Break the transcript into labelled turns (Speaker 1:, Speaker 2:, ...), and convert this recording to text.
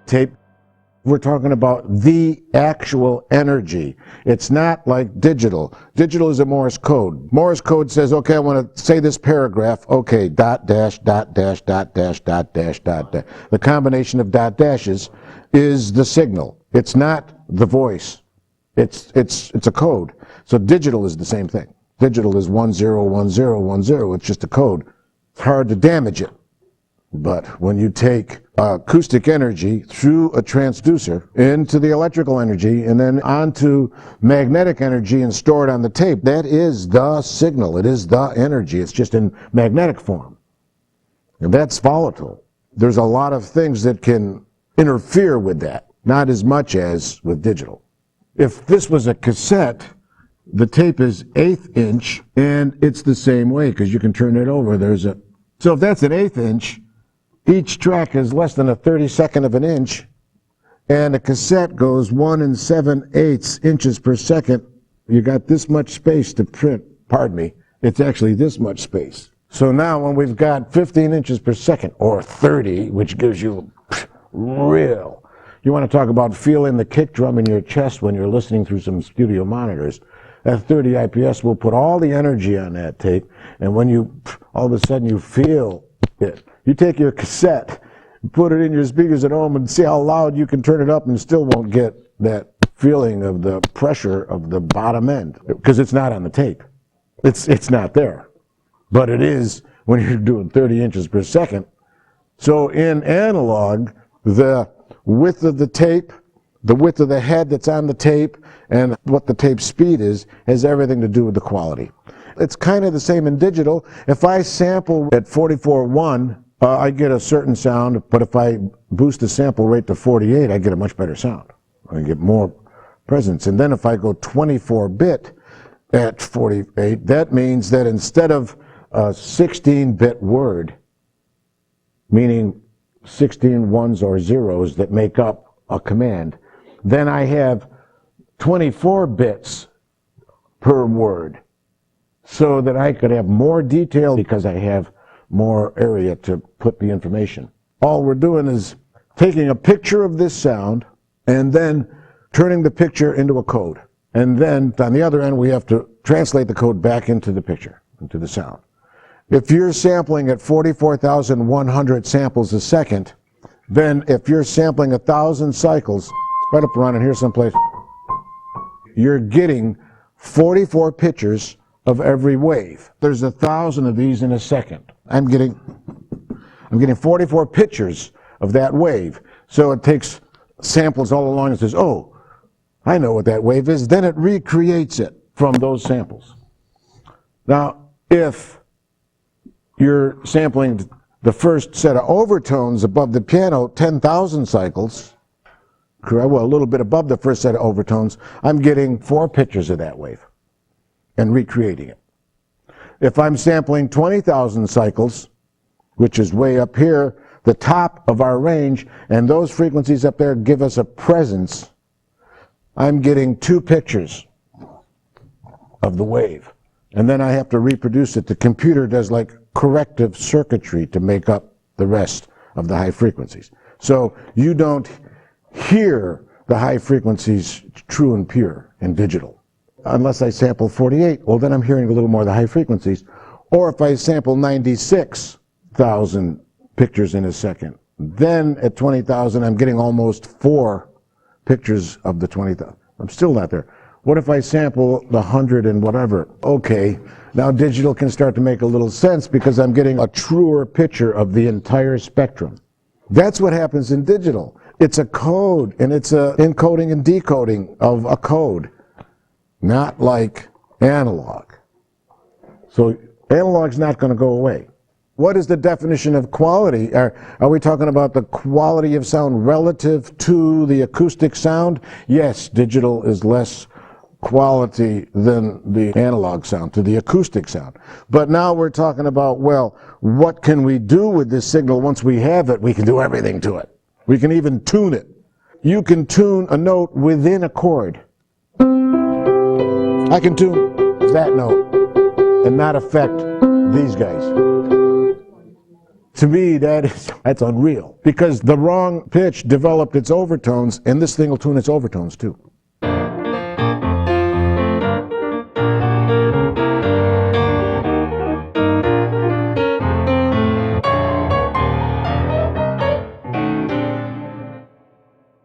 Speaker 1: tape. We're talking about the actual energy. It's not like digital. Digital is a Morse code. Morse code says, okay, I want to say this paragraph. Okay, dot dash, dot dash, dot dash, dot dash, dot dash. The combination of dot dashes is the signal. It's not the voice. It's a code. So digital is the same thing. Digital is 101010. It's just a code. It's hard to damage it. But when you take acoustic energy through a transducer into the electrical energy and then onto magnetic energy and store it on the tape, that is the signal. It is the energy. It's just in magnetic form. And that's volatile. There's a lot of things that can interfere with that, not as much as with digital. If this was a cassette, the tape is 1/8 inch, and it's the same way because you can turn it over. So if that's an 1/8 inch, each track is less than a 32nd of an inch, and a cassette goes 1 7/8 inches per second. You got this much space to print. Pardon me, it's actually this much space. So now when we've got 15 inches per second, or 30, which gives you real, you want to talk about feeling the kick drum in your chest when you're listening through some studio monitors. That 30 IPS will put all the energy on that tape, and when you, all of a sudden you feel it. You take your cassette, put it in your speakers at home, and see how loud you can turn it up and still won't get that feeling of the pressure of the bottom end, because it's not on the tape. It's not there. But it is when you're doing 30 inches per second. So in analog, the width of the tape, the width of the head that's on the tape, and what the tape speed is, has everything to do with the quality. It's kind of the same in digital. If I sample at 44.1, I get a certain sound, but if I boost the sample rate to 48, I get a much better sound. I get more presence. And then if I go 24-bit at 48, that means that instead of a 16-bit word, meaning 16 ones or zeros that make up a command, then I have 24 bits per word, so that I could have more detail because I have more area to put the information. All we're doing is taking a picture of this sound and then turning the picture into a code. And then on the other end, we have to translate the code back into the picture, into the sound. If you're sampling at 44,100 samples a second, then if you're sampling 1,000 cycles, right up around in here someplace, you're getting 44 pictures of every wave. There's 1,000 of these in a second. I'm getting 44 pictures of that wave. So it takes samples all along and says, oh, I know what that wave is. Then it recreates it from those samples. Now, if you're sampling the first set of overtones above the piano 10,000 cycles, well, a little bit above the first set of overtones, I'm getting 4 pictures of that wave and recreating it. If I'm sampling 20,000 cycles, which is way up here, the top of our range, and those frequencies up there give us a presence, I'm getting 2 pictures of the wave. And then I have to reproduce it. The computer does like corrective circuitry to make up the rest of the high frequencies. So you don't hear the high frequencies true and pure in digital. Unless I sample 48, well then I'm hearing a little more of the high frequencies. Or if I sample 96,000 pictures in a second, then at 20,000 I'm getting almost 4 pictures of the 20,000. I'm still not there. What if I sample the 100 and whatever? Okay, now digital can start to make a little sense because I'm getting a truer picture of the entire spectrum. That's what happens in digital. It's a code, and it's a encoding and decoding of a code, not like analog. So analog's not going to go away. What is the definition of quality? Are we talking about the quality of sound relative to the acoustic sound? Yes, digital is less quality than the analog sound, to the acoustic sound. But now we're talking about, well, what can we do with this signal once we have it? We can do everything to it. We can even tune it. You can tune a note within a chord. I can tune that note and not affect these guys. To me, that's unreal. Because the wrong pitch developed its overtones, and this thing will tune its overtones too.